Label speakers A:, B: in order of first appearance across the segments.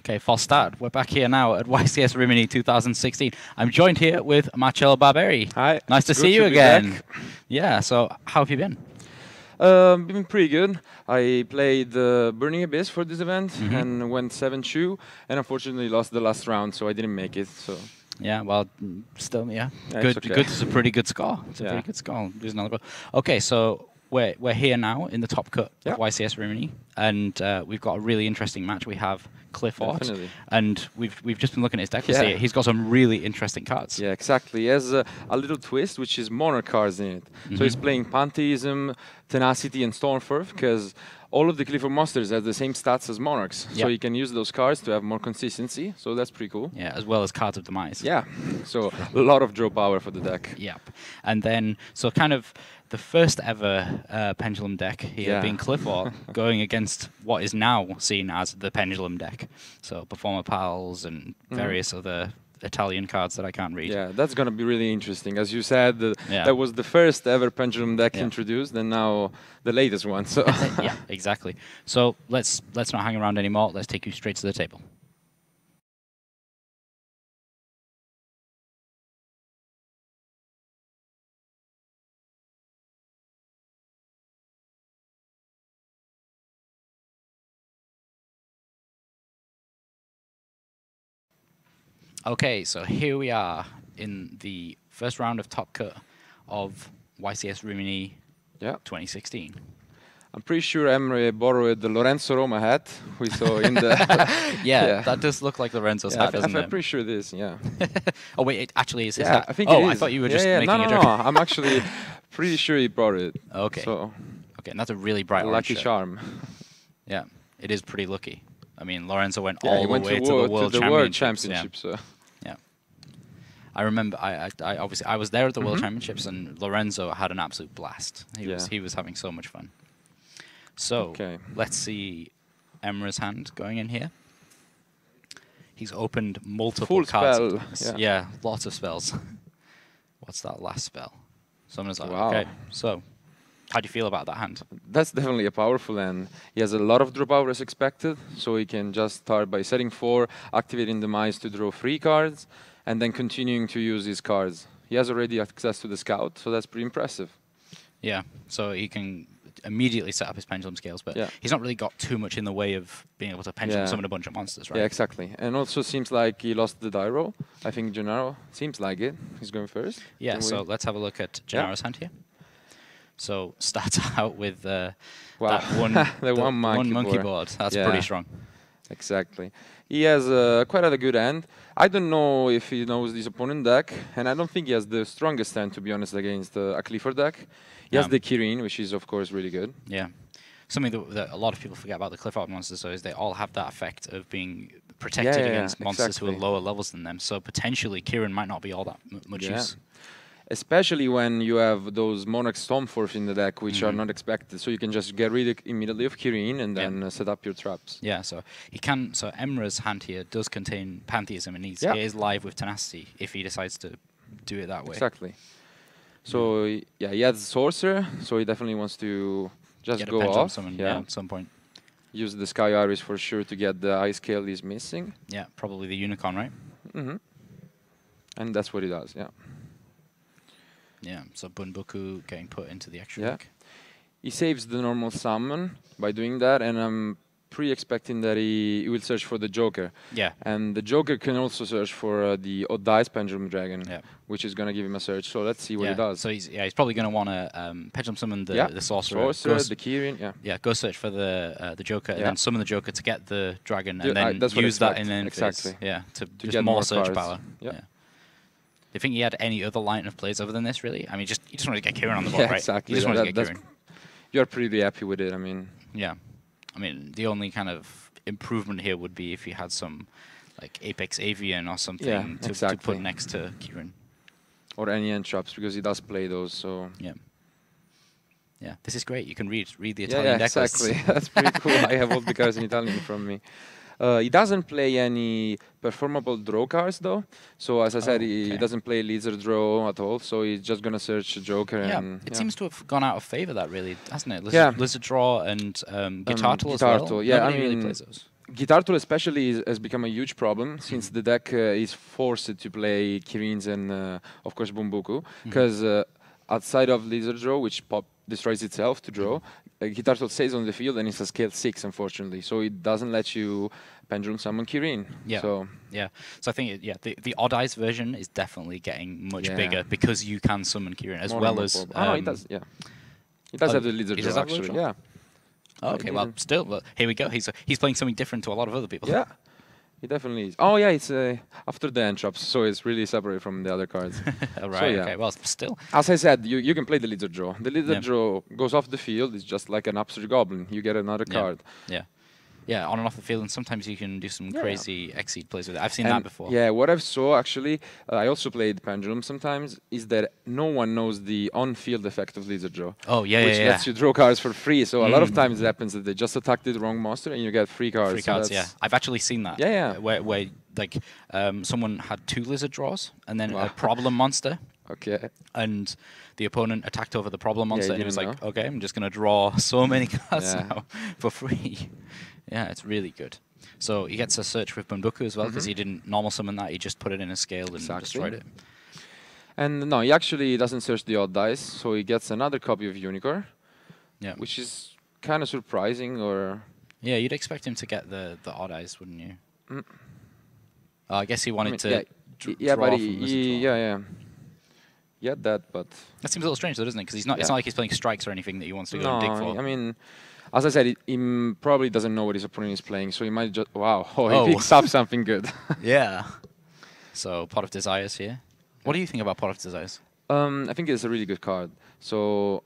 A: Okay, false start. We're back here now at YCS Rimini 2016. I'm joined here with Marcello Barberi.
B: Hi.
A: Nice to see you again. Yeah, so how have you been?
B: Been pretty good. I played Burning Abyss for this event and went 7-2, and unfortunately lost the last round, so I didn't make it. So
A: yeah, well, still, yeah,
B: it's
A: good.
B: okay.
A: Good. It's a pretty good score. It's a pretty good score. There's another goal. Okay, so we're here now in the top cut of YCS Rimini, and we've got a really interesting match. We have Clifford, and we've just been looking at his deck to see it. He's got some really interesting cards.
B: Yeah, exactly. He has a little twist, which is Monarch cards in it. So he's playing Pantheism, Tenacity, and Stormforth, because all of the Clifford monsters have the same stats as Monarchs. So you can use those cards to have more consistency. So that's pretty cool.
A: Yeah, as well as Cards of Demise.
B: Yeah, so a lot of draw power for the deck.
A: Yep. And then, so kind of the first ever Pendulum deck here being Clifford going against what is now seen as the Pendulum deck. So Performer Pals and various other Italian cards that I can't read.
B: Yeah, that's going to be really interesting. As you said, that was the first ever Pendulum deck introduced, and now the latest one. So
A: yeah, exactly. So let's not hang around anymore. Let's take you straight to the table. Okay, so here we are in the first round of top cut of YCS Rimini 2016.
B: I'm pretty sure Emre borrowed the Lorenzo Roma hat we saw in the...
A: that does look like Lorenzo's hat, doesn't it?
B: I'm pretty sure it is,
A: Oh, wait, it actually is his hat?
B: I think it is.
A: I thought you were just making a joke.
B: No, I'm actually pretty sure he brought it.
A: Okay.
B: So
A: okay, and that's a really bright orange
B: lucky
A: shirt.
B: charm.
A: Yeah, it is pretty lucky. I mean, Lorenzo went
B: all
A: the way to the World
B: Championships.
A: Yeah. I remember, I obviously I was there at the World Championships, and Lorenzo had an absolute blast. He was having so much fun. So let's see Emra's hand going in here. He's opened multiple cards.
B: Spell.
A: Yeah, lots of spells. What's that last spell? Someone's like, okay, so how do you feel about that hand?
B: That's definitely a powerful hand. He has a lot of draw power as expected, so he can just start by setting 4, activating Demise to draw 3 cards, and then continuing to use his cards. He has already access to the Scout, so that's pretty impressive.
A: Yeah, so he can immediately set up his Pendulum Scales, but he's not really got too much in the way of being able to Pendulum summon a bunch of monsters, right?
B: Yeah, exactly. And also seems like he lost the die roll. I think Gennaro seems like it. He's going first.
A: Yeah, so let's have a look at Gennaro's hand here. So starts out with that one,
B: one
A: monkey board. That's pretty strong.
B: Exactly. He has quite a good hand. I don't know if he knows his opponent deck, and I don't think he has the strongest hand, to be honest, against a Clifford deck. He has the Kirin, which is, of course, really good.
A: Yeah. Something that a lot of people forget about the Clifford monsters, though, is they all have that effect of being protected against monsters who are lower levels than them. So potentially Kirin might not be all that much use.
B: Especially when you have those Monarch Stormforth in the deck, which are not expected. So you can just get rid immediately of Kirin and then set up your traps.
A: Yeah, so he can. So Emra's hand here does contain Pantheism, and he is live with Tenacity if he decides to do it that way.
B: Exactly. So he has Sorcerer, so he definitely wants to just go off.
A: At some point.
B: Use the Sky Iris for sure to get the Ice Scale he's missing.
A: Yeah, probably the Unicorn, right?
B: And that's what he does,
A: Yeah, so Bunbuku getting put into the extra deck.
B: He saves the normal summon by doing that, and I'm pretty expecting that he will search for the Joker. Yeah. And the Joker can also search for the Odd Dice Pendulum Dragon, which is going to give him a search. So let's see what he does.
A: So he's probably going to want to Pendulum summon the Sorcerer.
B: The Kirin,
A: Yeah, go search for the Joker, and then summon the Joker to get the Dragon, and then use that in end phase. Yeah, to just get more search power. Yeah. Do you think he had any other line of plays other than this, really? I mean, he just wanted to get Kirin on the board, right?
B: Exactly.
A: He just wanted to get Kirin.
B: You're pretty happy with it, I mean.
A: Yeah. I mean, the only kind of improvement here would be if you had some, like, Apex Avian or something to put next to Kirin.
B: Or any end traps, because he does play those, so...
A: Yeah. Yeah, this is great. You can read the Italian deck lists.
B: Exactly. That's pretty cool. I have all the cards in Italian from me. He doesn't play any performable draw cards, though. So, as I said, he doesn't play Lizard Draw at all. So, he's just going to search Joker.
A: Yeah,
B: and,
A: it seems to have gone out of favor, that really, hasn't it? Lizard Draw and Guitar Tool as well.
B: Yeah,
A: Nobody really plays those.
B: Guitar Tool especially has become a huge problem since the deck is forced to play Kirins and, of course, Bunbuku, because outside of Lizard Draw, which destroys itself to draw, Guitar Tool stays on the field and it's a scale 6, unfortunately. So it doesn't let you Pendulum Summon Kirin.
A: Yeah.
B: So
A: I think the Odd Eyes version is definitely getting much bigger because you can summon Kirin as well as.
B: No, it does. Yeah, it does have the Lizard Draw actually. Yeah.
A: Oh, okay, well, still, well, here we go. He's playing something different to a lot of other people.
B: Yeah, he definitely is. Oh, yeah, it's after the end drops, so it's really separate from the other cards.
A: Right, so, okay, well, still.
B: As I said, you can play the Lizard Draw. The Lizard Draw goes off the field. It's just like an Upsurge Goblin. You get another card.
A: Yeah. Yeah, on and off the field, and sometimes you can do some crazy Exceed plays with it. I've seen that before.
B: Yeah, what I've saw actually, I also played Pendulum sometimes, is that no one knows the on-field effect of Lizard Draw.
A: Oh, yeah,
B: which lets you draw cards for free. So a lot of times it happens that they just attack the wrong monster and you get free cards.
A: Free cards, yeah. I've actually seen that.
B: Yeah.
A: Where like someone had 2 Lizard Draws and then a problem monster.
B: Okay.
A: And the opponent attacked over the problem monster and he was like, okay, I'm just going to draw so many cards now for free. Yeah, it's really good. So he gets a search with Bunbuku as well because he didn't normal summon that. He just put it in a scale and destroyed it.
B: And no, he actually doesn't search the odd dice, so he gets another copy of Unicorn. Yeah. Which is kind of surprising, or...
A: Yeah, you'd expect him to get the odd eyes, wouldn't you? I guess he wanted to
B: yeah,
A: draw
B: but
A: from
B: yeah. He had that, but...
A: That seems a little strange though, doesn't it? Because it's not like he's playing strikes or anything that he wants to go and dig for.
B: I mean... As I said, he probably doesn't know what his opponent is playing, so he might just... Wow, he picks up something good.
A: Yeah. So, Pot of Desires here. What do you think about Pot of Desires?
B: I think it's a really good card. So,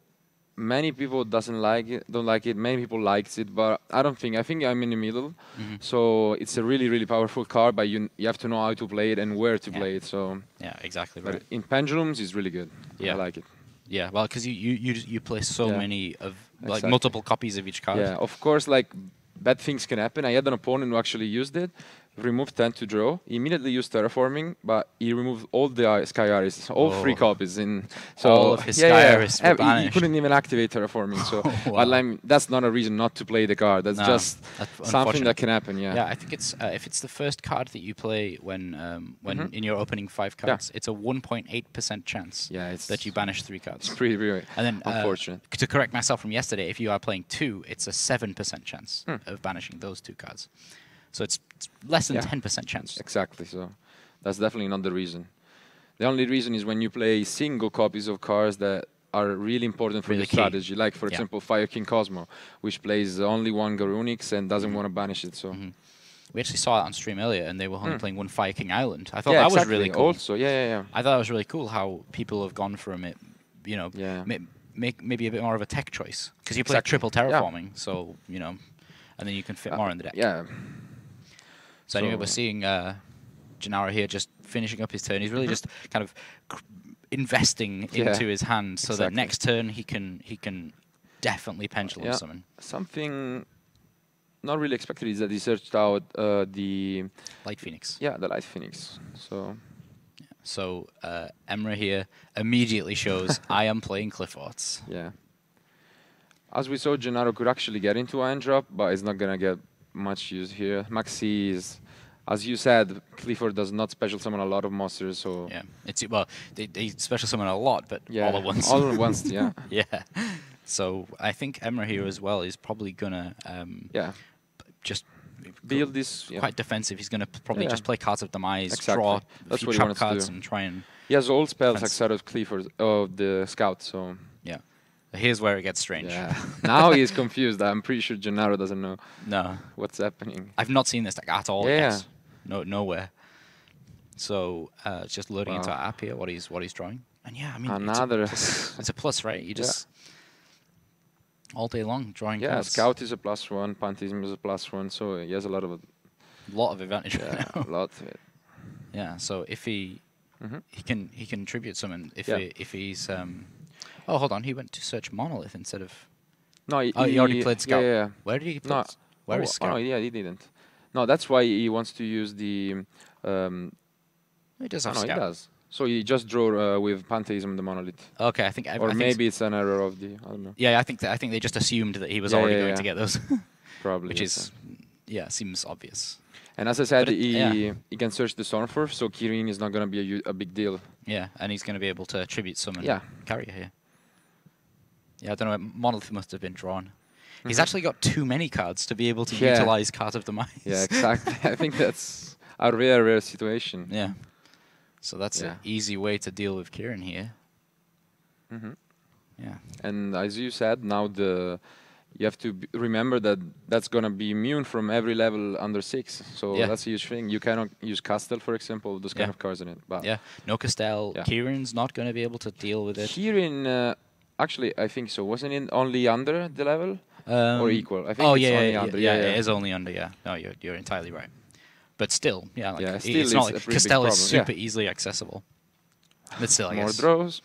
B: many people don't like it. Many people likes it, but I don't think. I think I'm in the middle. So, it's a really, really powerful card, but you have to know how to play it and where to play it. So.
A: Yeah, exactly right.
B: But in Pendulums, it's really good. Yeah. I like it.
A: Yeah, well, because you play so many of like multiple copies of each card.
B: Yeah, of course, like bad things can happen. I had an opponent who actually used it, removed 10 to draw. He immediately used Terraforming, but he removed all the Sky Iris, all 3 copies. So
A: all of his Sky Iris were banished.
B: He couldn't even activate Terraforming. So that's not a reason not to play the card. That's just something that can happen. Yeah.
A: Yeah, I think it's if it's the first card that you play when in your opening 5 cards, it's a 1.8% chance that you banish 3 cards.
B: It's pretty weird.
A: And then
B: unfortunate.
A: To correct myself from yesterday, if you are playing 2, it's a 7% chance of banishing those 2 cards. So it's less than 10% chance.
B: Exactly. So that's definitely not the reason. The only reason is when you play single copies of cards that are really important for your strategy. Like, for example, Fire King Cosmo, which plays only 1 Garunix and doesn't want to banish it. So
A: we actually saw it on stream earlier, and they were only playing 1 Fire King Island. I thought that was really cool.
B: Also, yeah.
A: I thought it was really cool how people have gone from it, make maybe a bit more of a tech choice. Because you play triple terraforming, so, and then you can fit more in the deck.
B: Yeah.
A: So anyway, we're seeing Gennaro here just finishing up his turn. He's really just kind of investing into his hand so that next turn he can definitely pendulum summon.
B: Something not really expected is that he searched out the
A: Light Phoenix.
B: Yeah, the Light Phoenix. So.
A: Yeah. So Emra here immediately shows I am playing Qliphorts.
B: Yeah. As we saw, Gennaro could actually get into end drop, but he's not gonna get much use here. Maxi is, as you said, Qliphort does not special summon a lot of monsters, so
A: yeah, they special summon a lot, but all at once.
B: All at once, yeah.
A: Yeah. So I think Emra here as well is probably gonna just
B: build this
A: quite defensive. He's gonna probably just play Cards of Demise, draw a few trap cards, and try and.
B: He has all spells outside of Qliphort of the Scout, so
A: yeah. Here's where it gets strange.
B: Yeah. Now he's confused. I'm pretty sure Gennaro doesn't know what's happening.
A: I've not seen this deck at all yet. No, nowhere. So it's just loading into our app here, what he's drawing. And yeah, I mean, it's a plus, right? You just all day long drawing cards.
B: Scout is a +1, Pantheism is a +1, so he has a lot of
A: advantage right now.
B: A lot of it.
A: Yeah, so if he can tribute summon if he's oh, hold on. He went to search Monolith instead of...
B: No, he
A: already played Scout.
B: Yeah.
A: Where did he play? Where is Scout?
B: Oh, yeah, he didn't. No, that's why he wants to use the...
A: he does have Scout.
B: He does. So he just drew with Pantheism the Monolith.
A: Okay, I think...
B: Or maybe it's an error of the... I don't know.
A: Yeah, I think they just assumed that he was already going to get those.
B: Probably.
A: Which is yeah, seems obvious.
B: And as I said, he can search the Stormforth, so Kirin is not going to be a big deal.
A: Yeah, and he's going to be able to tribute summon Carrier here. Yeah, I don't know, Monolith must have been drawn. He's actually got too many cards to be able to utilize Cart of Demise.
B: Yeah, exactly. I think that's a rare situation.
A: Yeah. So that's an easy way to deal with Kirin here. Yeah.
B: And as you said, now you have to remember that that's going to be immune from every level under 6. So that's a huge thing. You cannot use Castle, for example, those kind of cards in it. But
A: no Castel. Kirin's not going to be able to deal with it.
B: Kirin, actually, I think so. Wasn't it only under the level? Or equal? I think it's only under.
A: Yeah, it is only under, No, you're entirely right. But still,
B: still
A: it's not like Castel is super easily accessible. But still, I guess.
B: More draws.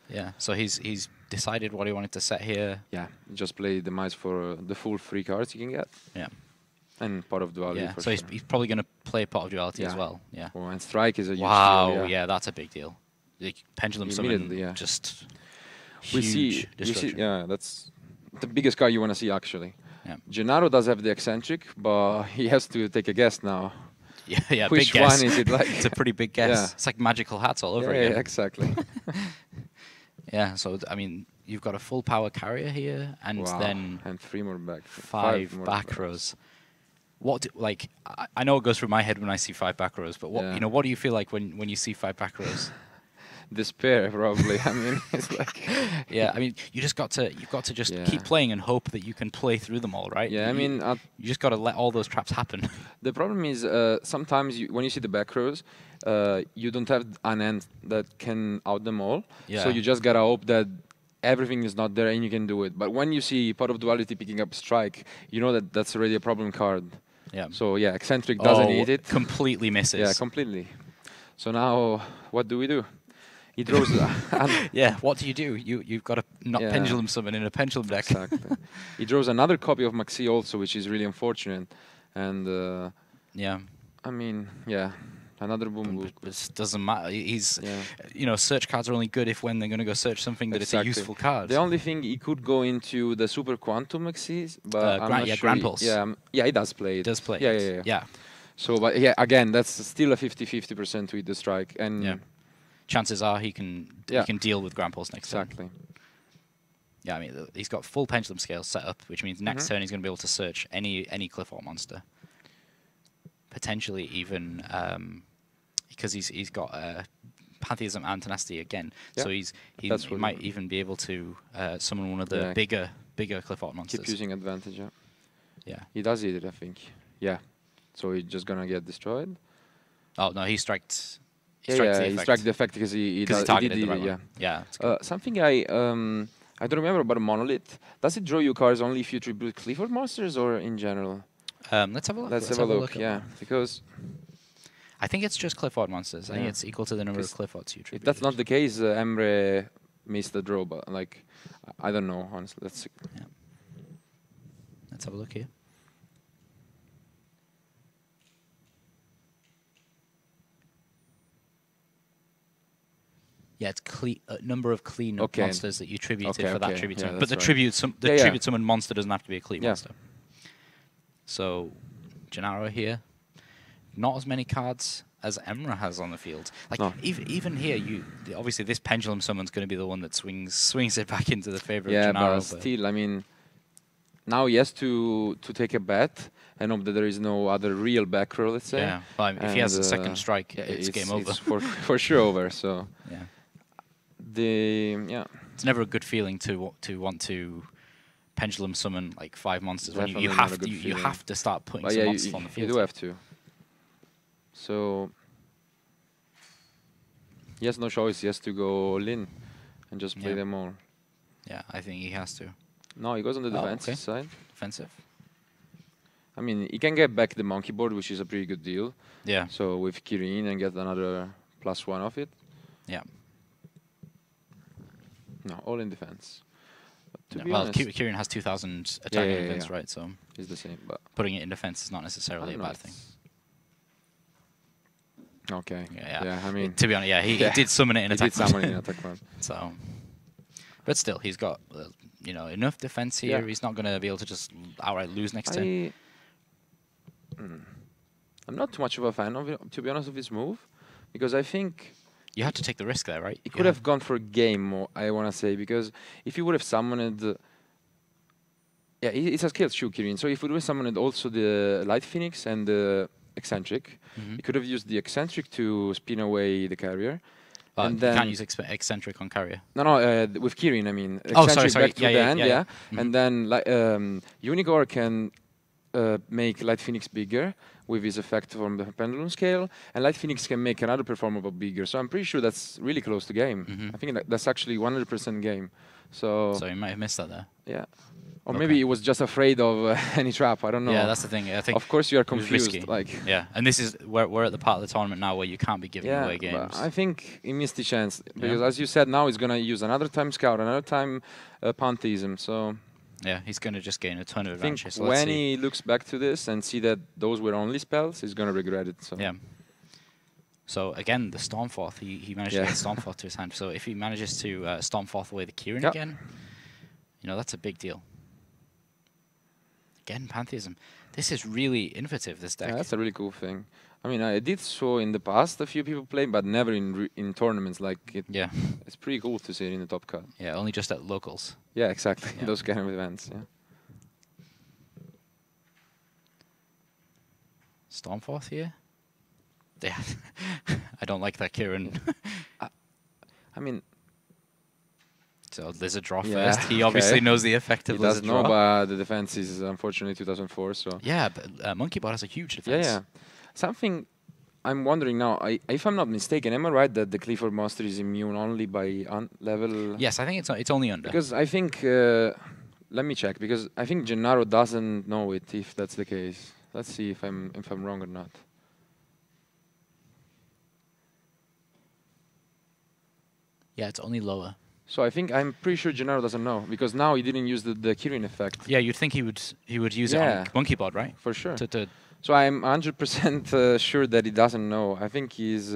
A: Yeah, so he's decided what he wanted to set here.
B: Yeah, just play the Demise for the full 3 cards you can get.
A: Yeah.
B: And Pot of Duality.
A: Yeah, so he's probably going to play Pot of Duality as well. Yeah.
B: Oh, and Strike is a huge
A: deal. Yeah, that's a big deal. The Pendulum Summon, just huge destruction.
B: Yeah, that's the biggest card you want to see, actually.
A: Yeah.
B: Gennaro does have the Eccentric, but he has to take a guess now.
A: Yeah,
B: which
A: big guess.
B: One is it like?
A: It's a pretty big guess. Yeah. It's like Magical Hats all over again.
B: Yeah, exactly.
A: Yeah, so I mean, you've got a full power Carrier here, and then
B: and 3 more back,
A: 5 back rows. What I know it goes through my head when I see 5 back rows, but what do you feel like when you see 5 back rows?
B: Despair, probably. I mean, it's like
A: I mean, you've got to just keep playing and hope that you can play through them all, right?
B: Yeah, I mean,
A: you just got to let all those traps happen.
B: The problem is sometimes when you see the back rows, you don't have an end that can out them all.
A: Yeah.
B: So you just gotta hope that everything is not there and you can do it. But when you see Pot of Duality picking up Strike, you know that that's already a problem card.
A: Yeah.
B: So Eccentric doesn't need it.
A: Completely misses.
B: Yeah, completely. So now what do we do? He draws.
A: What do? You've got a Pendulum Summon in a Pendulum deck.
B: Exactly. He draws another copy of Maxi also, which is really unfortunate. And I mean, another boom.
A: It doesn't matter. He's search cards are only good if when they're going to go search something that it's a useful card.
B: The only thing he could go into the Super Quantum Maxis, but I'm not sure.
A: Grand Pulse.
B: He does play it.
A: Does play.
B: Yeah. So, but again, that's still a 50-50% with the Strike, and
A: chances are he can deal with Grand Pulse next turn.
B: Exactly.
A: Yeah, I mean, he's got full Pendulum Scale set up, which means next turn he's going to be able to search any Cliffort monster. Potentially even because he's got Pantheism and Tenacity again, so he might even be able to summon one of the bigger Cliffort monsters.
B: Keep using advantage.
A: Yeah.
B: He does it, I think. Yeah. So he's just gonna get destroyed.
A: Oh no, he striked.
B: He struck the effect because he
A: targeted
B: did
A: the right
B: it.
A: Yeah.
B: Something I don't remember about Monolith. Does it draw you cards only if you tribute Clifford monsters or in general?
A: Let's have a look.
B: Let's have a look. Yeah, because
A: I think it's just Clifford monsters. I think it's equal to the number of Cliffords you tribute.
B: If that's not the case, Emre missed the draw. But I don't know honestly. Let's
A: have a look here. Yeah, it's number of clean monsters that you tributed for that tribute summon. But the tribute summon monster doesn't have to be a clean monster. So, Gennaro here, not as many cards as Emra has on the field. Even here, obviously this Pendulum Summon's going to be the one that swings it back into the favor of Gennaro.
B: Yeah, but still, I mean, now he has to take a bet and hope that there is no other real back row, let's say.
A: Yeah, well, if he has a second strike, it's game over.
B: It's for sure over. So
A: it's never a good feeling to want to Pendulum Summon 5 monsters when you have to start putting some monsters on the field.
B: You do have to. So he has no choice. He has to go all in and just play them all.
A: Yeah, I think he has to.
B: No, he goes on the defensive side.
A: Defensive.
B: I mean, he can get back the monkey board, which is a pretty good deal.
A: Yeah.
B: So with Kirin and get another +1 off it.
A: Yeah.
B: No, all in defense.
A: Kirin has 2,000 attacking defense, right? So
B: it's the same, but
A: putting it in defense is not necessarily a bad thing.
B: Okay.
A: Yeah.
B: I mean,
A: to be honest, he did summon it in attack.
B: He did summon it in attack mode.
A: So, but still, he's got enough defense here. He's not going to be able to just outright lose next turn.
B: I'm not too much of a fan of it, to be honest, of his move, because I think
A: you had to take the risk there, right?
B: He could have gone for a game more, I want to say, because if he would have summoned... yeah, it's a skilled shoe, Kirin. So if he would have summoned also the Light Phoenix and the Eccentric, he could have used the Eccentric to spin away the carrier.
A: And then you can't use Eccentric on carrier.
B: No, with Kirin, I mean.
A: Oh, sorry.
B: Back to the end, yeah. And then Unicorn can make Light Phoenix bigger with his effect from the Pendulum Scale, and Light Phoenix can make another performable bigger. So I'm pretty sure that's really close to game. I think that's actually 100% game. So
A: you might have missed that there.
B: Yeah. Or maybe he was just afraid of any trap. I don't know.
A: Yeah, that's the thing. I think.
B: Of course, you are confused. Like.
A: Yeah, and this is we're at the part of the tournament now where you can't be giving away games.
B: I think he missed the chance because, as you said, now he's gonna use another time Scout, another time Pantheism. So.
A: Yeah, he's gonna just gain a ton of advantage.
B: I think when he looks back to this and see that those were only spells, he's gonna regret it. So.
A: Yeah. So again, the Stormforth, he managed to get Stormforth to his hand. So if he manages to Stormforth away the Kirin again, you know, that's a big deal. Again, Pantheism. This is really innovative, this deck.
B: Yeah, that's a really cool thing. I mean, I did so in the past, a few people play, but never in tournaments like it.
A: Yeah.
B: It's pretty cool to see it in the top cut.
A: Yeah, only just at locals.
B: Yeah, exactly. Yeah. Those kind of events, yeah.
A: Stormforth here? Yeah. I don't like that Kirin.
B: I mean...
A: So Lizard draw first. He obviously knows the effect of Lizard draw.
B: He does know, but the defense is unfortunately 2004. So
A: yeah, but Monkey Bot has a huge defense.
B: Yeah. Something I'm wondering now. If I'm not mistaken, am I right that the Clifford monster is immune only by level?
A: Yes, I think it's only under.
B: Because I think let me check, because I think Gennaro doesn't know it. If that's the case, let's see if I'm wrong or not.
A: Yeah, it's only lower.
B: So I'm pretty sure Gennaro doesn't know, because now he didn't use the Kirin effect.
A: Yeah, you'd think he would use it on Monkey Bot, right?
B: For sure. So I'm 100% sure that he doesn't know. I think he's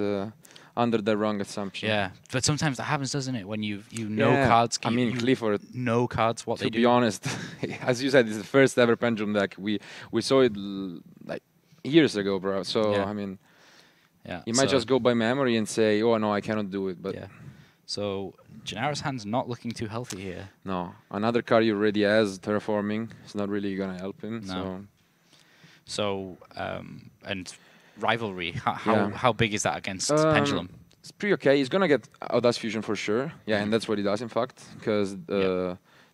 B: under the wrong assumption.
A: Yeah, but sometimes that happens, doesn't it? When you know cards.
B: I mean, Clifford.
A: Know cards, what they do.
B: To be honest, as you said, it's the first ever Pendulum deck. We saw it like years ago, bro. So I mean, you might just go by memory and say, "Oh no, I cannot do it." But
A: so Gennaro's hand's not looking too healthy here.
B: No, another card he already has, Terraforming. It's not really gonna help him.
A: No. So and Rivalry, how big is that against Pendulum?
B: It's pretty okay. He's gonna get Audace Fusion for sure. Yeah, and that's what he does, in fact, because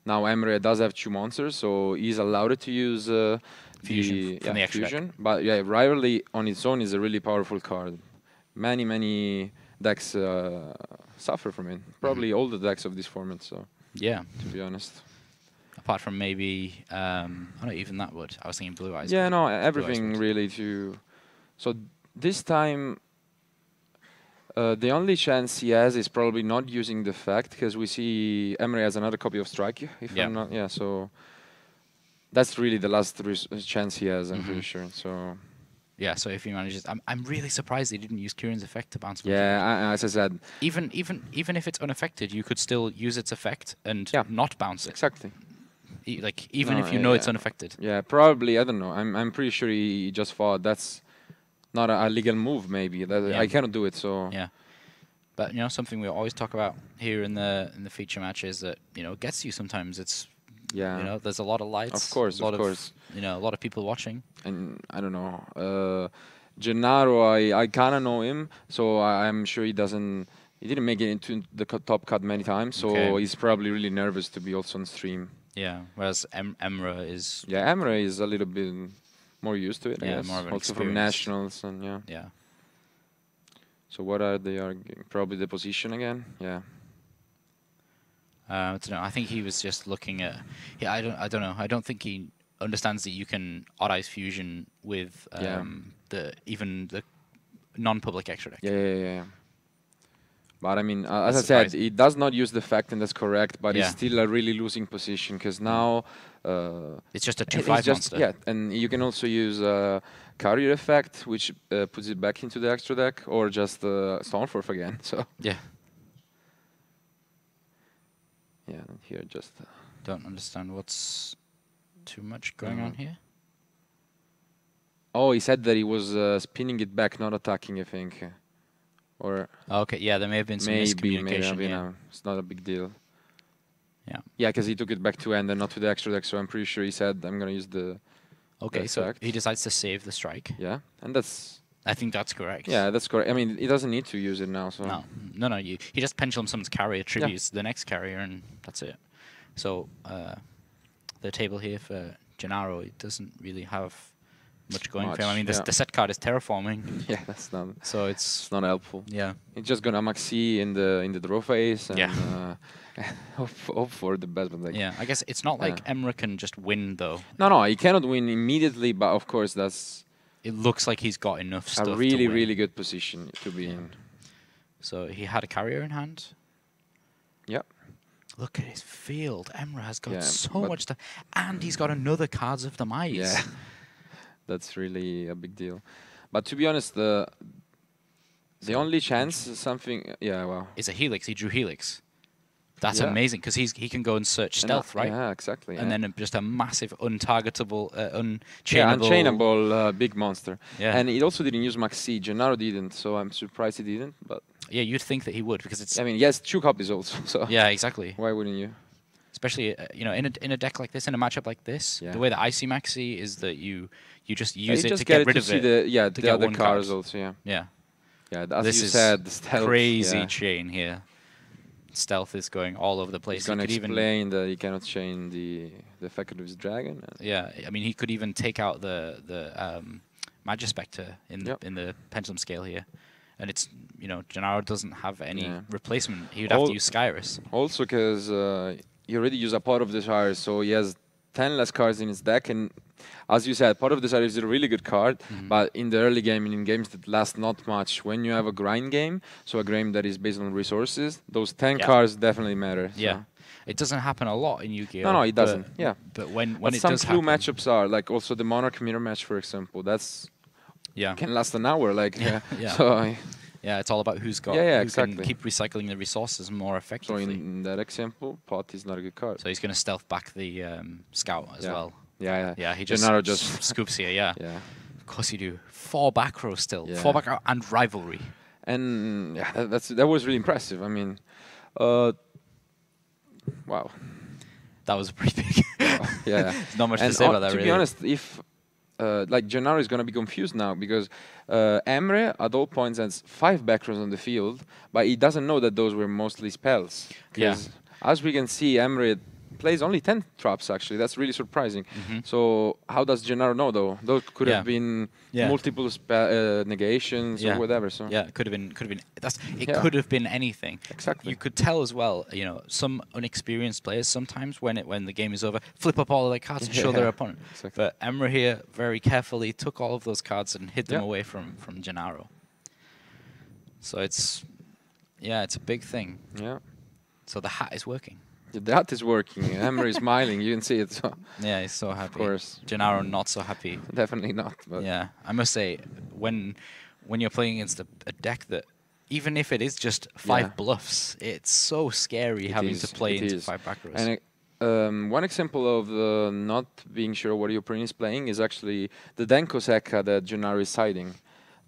B: now Emre does have 2 monsters, so he's allowed to use
A: the
B: Fusion. But yeah, Rivalry on its own is a really powerful card. Many decks suffer from it. Probably all the decks of this format. So
A: yeah,
B: to be honest.
A: Apart from maybe, not even that would. I was thinking Blue Eyes.
B: Yeah, no, everything really to. So this time, the only chance he has is probably not using the fact, because we see Emre has another copy of Strike. If I'm not, so that's really the last chance he has. I'm pretty sure. So.
A: Yeah, so if he manages, I'm really surprised he didn't use Kirin's effect to bounce.
B: Yeah, as I said,
A: even if it's unaffected, you could still use its effect and not bounce it.
B: Exactly.
A: Like even if you know it's unaffected.
B: Yeah, probably. I don't know. I'm pretty sure he just thought that's not a legal move. Maybe I cannot do it. So
A: yeah. But something we always talk about here in the feature match is that it gets you sometimes. It's there's a lot of lights.
B: Of course.
A: A lot of people watching.
B: And I don't know. Gennaro, I kind of know him, so I'm sure he didn't make it into the top cut many times, so he's probably really nervous to be also on stream.
A: Yeah, whereas Emre is...
B: Yeah, Emre is a little bit more used to it, I guess.
A: More of an
B: also from Nationals, and
A: Yeah.
B: So what are they arguing? Probably the position again? Yeah.
A: I don't know. I think he was just looking at... Yeah, I don't know. I don't think he understands that you can Odd Eyes Fusion with even the non-public extra deck.
B: Yeah. But I mean, as I said, he does not use the fact, and that's correct, but he's still a really losing position, because now...
A: it's just a 2/5 monster.
B: Yeah, and you can also use Carrier effect, which puts it back into the extra deck, or just Stormforth again, so...
A: Yeah.
B: Yeah, here just...
A: Don't understand what's too much going on here.
B: Oh, he said that he was spinning it back, not attacking, I think. Or
A: okay, yeah, there may have been some miscommunication.
B: Maybe, it's not a big deal.
A: Yeah.
B: Yeah, because he took it back to end and not to the extra deck, so I'm pretty sure he said, I'm going to use the...
A: Okay, so he decides to save the strike.
B: Yeah, and that's...
A: I think that's correct.
B: Yeah, that's correct. I mean, he doesn't need to use it now, so...
A: No, he just pendulum summons carrier, tributes the next carrier, and that's it. So, the table here for Gennaro, it doesn't really have much going for him. I mean, the set card is terraforming.
B: Yeah, that's not...
A: So it's
B: not helpful.
A: Yeah.
B: It's just gonna maxi in the draw phase and hope for the best. But like,
A: yeah, I guess it's not like Emre can just win though.
B: No, he cannot win immediately, but of course that's...
A: It looks like he's got enough stuff
B: a really good position to be in.
A: So he had a carrier in hand.
B: Yep.
A: Look at his field. Emre has got so much stuff. And he's got another Cards of Demise.
B: Yeah. That's really a big deal. But to be honest, the only chance something... Yeah, wow.
A: Is a Helix. He drew Helix. That's amazing, because he can go and search stealth, right?
B: Yeah, exactly.
A: And then just a massive untargetable, unchainable...
B: Yeah, unchainable big monster.
A: Yeah.
B: And he also didn't use Maxi. Gennaro didn't, so I'm surprised he didn't. But
A: yeah, you'd think that he would, because it's...
B: I mean, he has 2 copies also, so...
A: Yeah, exactly.
B: Why wouldn't you?
A: Especially, in a deck like this, in a matchup like this, the way that I see Maxi is that you just use it to get rid of it.
B: The other cards also,
A: Yeah.
B: Yeah, as you said, the stealth.
A: Crazy chain here. Stealth is going all over the place.
B: He's going to explain that he cannot chain the effect of his dragon.
A: Yeah, I mean, he could even take out the Magispector in the pendulum scale here. And it's, Gennaro doesn't have any replacement. He would have to use Skyrus.
B: Also because he already used a Pot of Desire, so he has 10 less cards in his deck, and as you said, Pot of Desire is a really good card, but in the early game and in games that last not much, when you have a grind game, so a game that is based on resources, those 10 cards definitely matter.
A: Yeah. So. It doesn't happen a lot in Yu-Gi-Oh!
B: No, it doesn't. Yeah.
A: But when it does
B: happen...
A: Some
B: flu matchups are, like also the Monarch Mirror match, for example, that's... can last an hour, like... So,
A: yeah, it's all about who's got
B: exactly.
A: Can keep recycling the resources more effectively.
B: So in that example, Pot is not a good card.
A: So he's going to stealth back the Scout as well.
B: Yeah.
A: He just scoops here. Yeah. Of course you do. 4 back row still. 4 back row and Rivalry.
B: And that was really impressive. I mean, wow.
A: That was pretty big.
B: Yeah.
A: There's not much to say about that.
B: To be honest, if like Gennaro is going to be confused now because Emre at all points has 5 back rows on the field, but he doesn't know that those were mostly spells. Because as we can see, Emre plays only 10 traps actually. That's really surprising. So how does Gennaro know though? Those could have been multiple negations or whatever. So
A: it could have been. It could have been anything.
B: Exactly.
A: You could tell as well. Some unexperienced players sometimes when the game is over, flip up all of their cards and show their opponent.
B: Exactly.
A: But Emre here very carefully took all of those cards and hid them away from Gennaro. So it's a big thing.
B: Yeah.
A: So the hat is working.
B: The hat is working. Emre is smiling. You can see it. So.
A: Yeah, he's so happy.
B: Of course.
A: Gennaro not so happy.
B: Definitely not. But
A: yeah, I must say, when you're playing against a deck that, even if it is just 5 bluffs, it's so scary having to play into 5 back rows.
B: And one example of not being sure what your opponent is playing is actually the Denko Sekka that Gennaro is siding.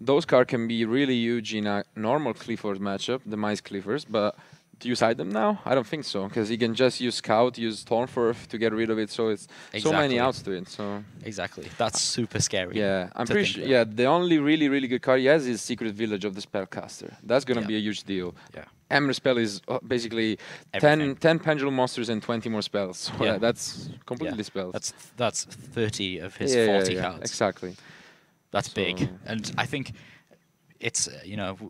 B: Those cards can be really huge in a normal Clifford matchup, the Mice Cliffers, but do you side them now? I don't think so, because he can just use Scout, use Stormforth to get rid of it, so it's so many outs to it. So
A: exactly, that's super scary.
B: Yeah, I'm pretty sure. Yeah, the only really good card he has is Secret Village of the Spellcaster. That's gonna be a huge deal.
A: Yeah,
B: Emre's spell is basically 10 Pendulum Monsters and 20 more spells. So that's completely spells.
A: That's 30 of his 40 cards.
B: Exactly.
A: That's big, and I think it's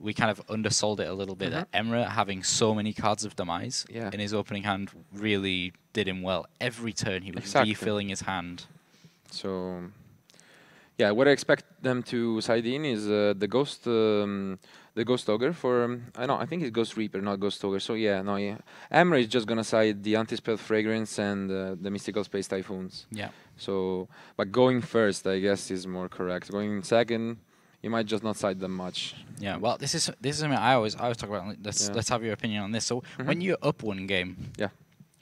A: we kind of undersold it a little bit. That Emre having so many Cards of Demise in his opening hand really did him well. Every turn he was refilling his hand.
B: So yeah, what I expect them to side in is the Ghost Ogre for I think it's Ghost Reaper, not Ghost Ogre. So Emre is just gonna side the Anti-Spell Fragrance and the Mystical Space Typhoons.
A: Yeah.
B: So, but going first, I guess, is more correct. Going second, you might just not side them much.
A: Yeah. Well, this is something I always talk about. Let's have your opinion on this. So when you're up 1 game,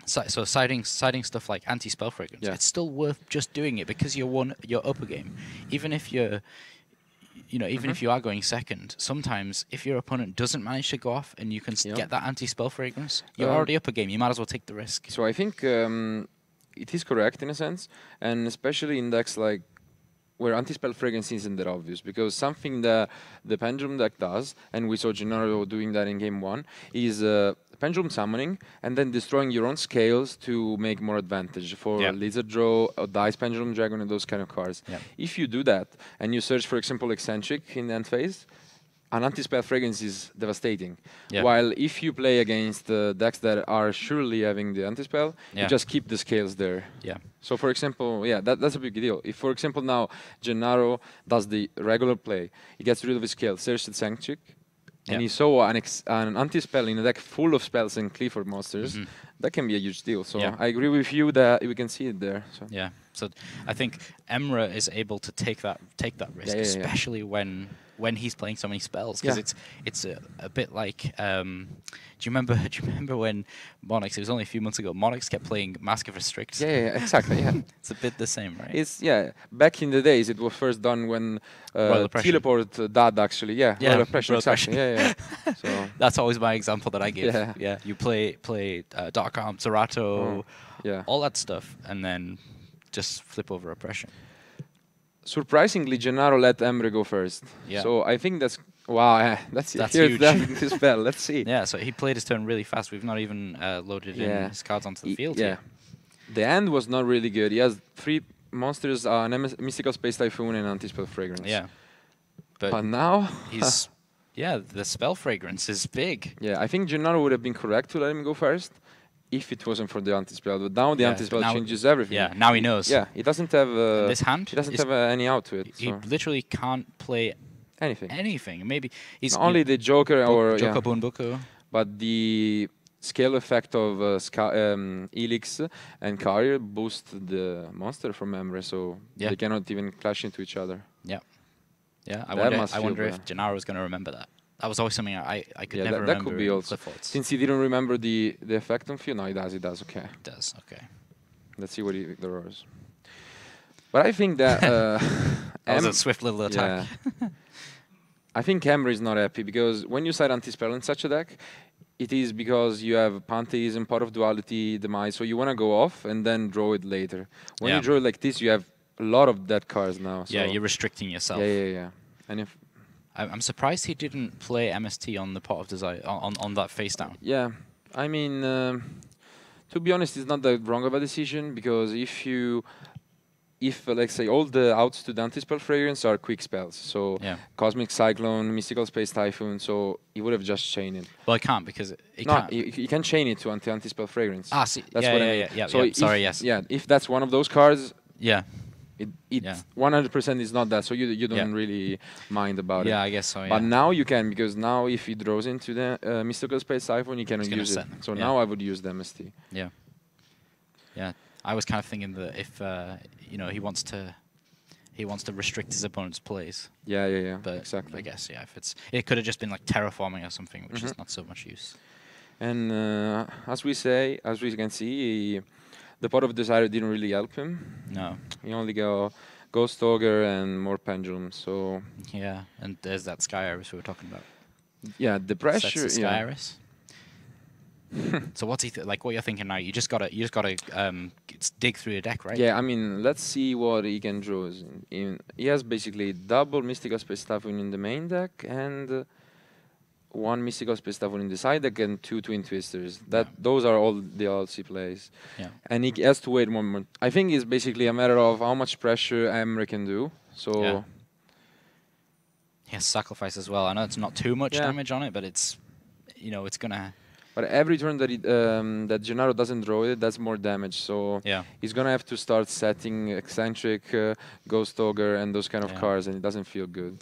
A: So citing stuff like anti-spell fragrance, it's still worth just doing it because you're up a game, even if you're, even if you are going second. Sometimes if your opponent doesn't manage to go off and you can get that anti-spell fragrance, you're already up a game. You might as well take the risk.
B: So I think it is correct in a sense, and especially in decks like where anti-spell fragrance isn't that obvious, because something that the Pendulum deck does, and we saw Gennaro doing that in game 1, is Pendulum summoning and then destroying your own scales to make more advantage for Lizard Draw, Dice Pendulum Dragon, and those kind of cards. If you do that, and you search, for example, Eccentric in the end phase, an anti-spell fragrance is devastating. While if you play against decks that are surely having the anti-spell, you just keep the scales there. So, for example, that's a big deal. If, for example, now Gennaro does the regular play, he gets rid of his scale, searches Eccentric, and he saw an anti-spell in a deck full of spells and Clifford monsters, that can be a huge deal. So I agree with you that we can see it there. So.
A: So I think Emra is able to take that risk, especially when he's playing so many spells, because it's a bit like do you remember when Monarchs, it was only a few months ago, Monarchs kept playing Mask of Restrict?
B: Exactly. It's
A: a bit the same, right?
B: It's back in the days it was first done when Teleport Dad actually Royal Oppression, exactly. So
A: that's always my example that I give. You play Dark Arm, Zerato, all that stuff, and then just flip over Oppression.
B: Surprisingly, Gennaro let Emre go first. So I think that's that's
A: huge.
B: This spell. Let's see.
A: So he played his turn really fast. We've not even loaded in his cards onto the field yet.
B: The end was not really good. He has 3 monsters, Mystical Space Typhoon and Anti-Spell Fragrance. But now
A: he's the Spell Fragrance is big.
B: I think Gennaro would have been correct to let him go first if it wasn't for the anti-spell. But now the anti-spell changes everything.
A: Now he knows.
B: He doesn't have
A: this hand.
B: He doesn't have any out to it.
A: He literally can't play
B: anything.
A: Maybe he's
B: only the Joker or
A: Joker Bunbuku.
B: But the scale effect of Elix and Carrier boost the monster from Emre, so they cannot even clash into each other.
A: I wonder if Gennaro is going to remember that. That was always something I could never remember.
B: That could be also. Since he didn't remember the effect on Few, no, he does. Okay.
A: It does. Okay.
B: Let's see what he draws. But I think that
A: that was a swift little attack.
B: I think Emre is not happy because when you side anti-spell in such a deck, it is because you have Pantheism, Pot of Duality, Demise, so you want to go off and then draw it later. When you draw it like this, you have a lot of dead cards now. So
A: you're restricting yourself.
B: And if
A: I'm surprised he didn't play MST on the Pot of Desire on that face down.
B: I mean, to be honest, it's not that wrong of a decision because if let's say all the outs to the anti-spell fragrance are quick spells, so Cosmic Cyclone, Mystical Space Typhoon, so he would have just chained it.
A: Well, he can't because
B: he can chain it to anti-spell fragrance.
A: See, that's what I mean.
B: So if that's one of those cards, it 100% is not that, so you don't really mind about it.
A: I guess so.
B: But now you can, because now if he draws into the Mystical Space Typhoon, you cannot use it. So now I would use the MST.
A: I was kind of thinking that if he wants to restrict his opponent's plays.
B: But exactly.
A: I guess if it could have just been like terraforming or something, which is not so much use.
B: And as we can see, the Pot of Desire didn't really help him.
A: No.
B: He only got Ghost Ogre and more Pendulums. So
A: and there's that Sky Iris we were talking about.
B: The pressure.
A: Sky Iris. So what's what you're thinking now? You just gotta dig through the deck, right?
B: I mean, let's see what he can draw. He has basically double Mystical Space Typhoon in the main deck and 1 Mystical Space Typhoon in the side deck and 2 Twin Twisters. Those are all the odds he plays. And he has to wait 1 more. I think it's basically a matter of how much pressure Emre can do. So
A: he has Sacrifice as well. I know it's not too much damage on it, but it's it's gonna.
B: But every turn that that Gennaro doesn't draw it, that's more damage. So he's gonna have to start setting Eccentric, Ghost Ogre, and those kind of cards, and it doesn't feel good.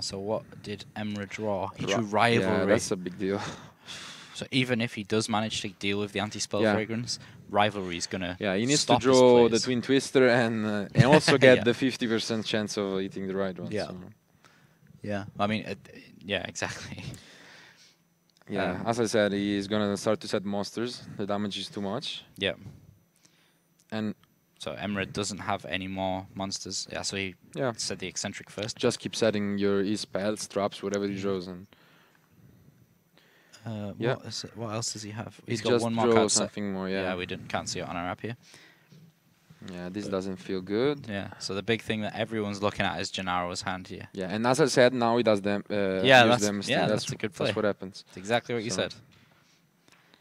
A: So what did Emre draw? He drew Rivalry.
B: Yeah, that's a big deal.
A: So even if he does manage to deal with the anti-spell fragrance, Rivalry is gonna.
B: He needs to draw the Twin Twister and also get the 50% chance of hitting the right one.
A: I mean, exactly.
B: Yeah, as I said, he's gonna start to set monsters. The damage is too much.
A: Yeah.
B: And
A: so Emre doesn't have any more monsters. Yeah, so he said the eccentric first.
B: Just keep setting his spells, traps, whatever he draws. And
A: what else does he have?
B: He's got one more card. Something more.
A: Yeah, we can't see it on our app here.
B: Yeah, this doesn't feel good.
A: Yeah, so the big thing that everyone's looking at is Gennaro's hand here.
B: Yeah, and as I said, now he does them.
A: That's a good play.
B: That's what happens.
A: That's exactly what you said.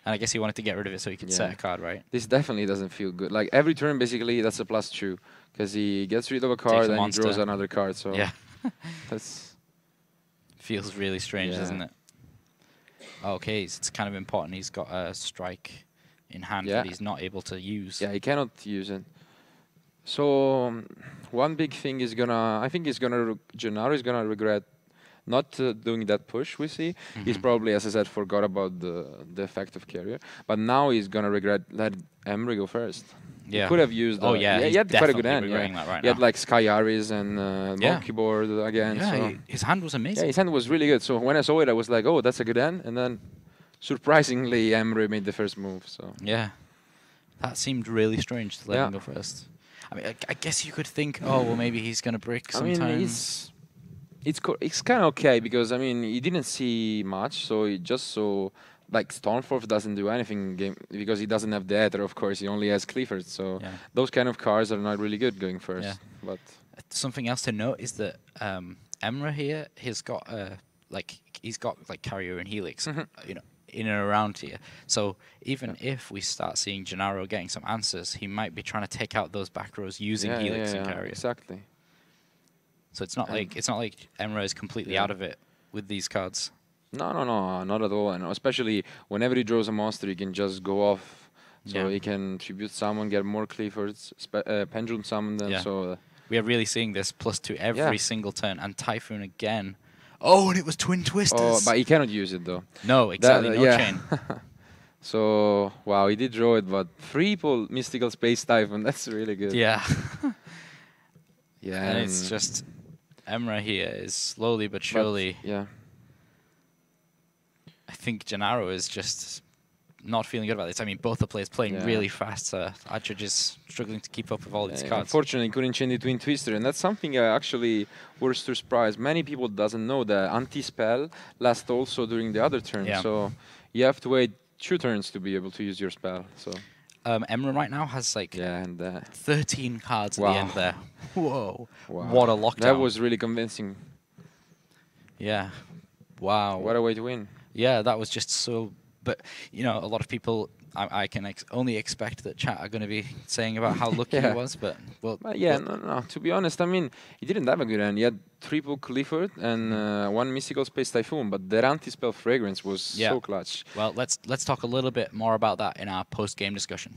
A: And I guess he wanted to get rid of it so he could set a card, right?
B: This definitely doesn't feel good. Like every turn, basically, that's a +2 because he gets rid of a card and he draws another card. So that's
A: feels really strange, doesn't it? Okay, it's kind of important. He's got a strike in hand that he's not able to use.
B: Yeah, he cannot use it. So one big thing is Gennaro is gonna regret not doing that push. We see he's probably, as I said, forgot about the effect of carrier, but now he's gonna regret letting Emre go first.
A: Yeah,
B: he could have used.
A: He
B: had quite a good hand.
A: He
B: had like Sky Aris and Monkey Board again.
A: Yeah,
B: so
A: his hand was amazing.
B: Yeah, his hand was really good. So when I saw it, I was like, oh, that's a good hand. And then surprisingly, Emre made the first move. So
A: yeah, that seemed really strange to let him go first. I mean, I guess you could think, oh, well, maybe he's gonna brick sometime.
B: I mean, it's kind of okay because I mean he didn't see much, so he just saw like Stormforth doesn't do anything game because he doesn't have the Aether, of course. He only has Clifford, so those kind of cards are not really good going first.
A: Yeah.
B: But
A: something else to note is that Emre here, he's got Carrier and Helix, you know, in and around here. So even if we start seeing Gennaro getting some answers, he might be trying to take out those back rows using Helix and Carrier.
B: Exactly.
A: So it's not like Emre is completely out of it with these cards.
B: No, not at all. And especially whenever he draws a monster, he can just go off. So he can tribute summon, get more Cliffords, pendulum summon them.
A: Yeah.
B: So
A: we are really seeing this +2 every single turn, and Typhoon again. Oh, and it was Twin Twisters.
B: Oh, but he cannot use it though.
A: No, exactly. No chain.
B: So wow, he did draw it, but triple Mystical Space Typhoon. That's really good.
A: Yeah.
B: Yeah.
A: And it's just Emre here is slowly but surely. I think Gennaro is just not feeling good about this. I mean, both the players playing really fast. So Adjudge is struggling to keep up with all these cards.
B: Unfortunately, he couldn't chain the Twin Twister, and that's something actually was to surprise. Many people doesn't know that anti-spell lasts also during the other turn.
A: Yeah.
B: So you have to wait 2 turns to be able to use your spell. So
A: Emre right now has like 13 cards at the end there. Whoa.
B: Wow.
A: What a lockdown.
B: That was really convincing.
A: Yeah. Wow.
B: What a way to win.
A: Yeah, that was just so... But, you know, a lot of people, I can only expect that chat are going to be saying about how lucky he was, but...
B: No. To be honest, I mean, he didn't have a good hand. He had triple Clifford and 1 Mystical Space Typhoon, but their anti-spell Fragrance was so clutch.
A: Well, let's talk a little bit more about that in our post-game discussion.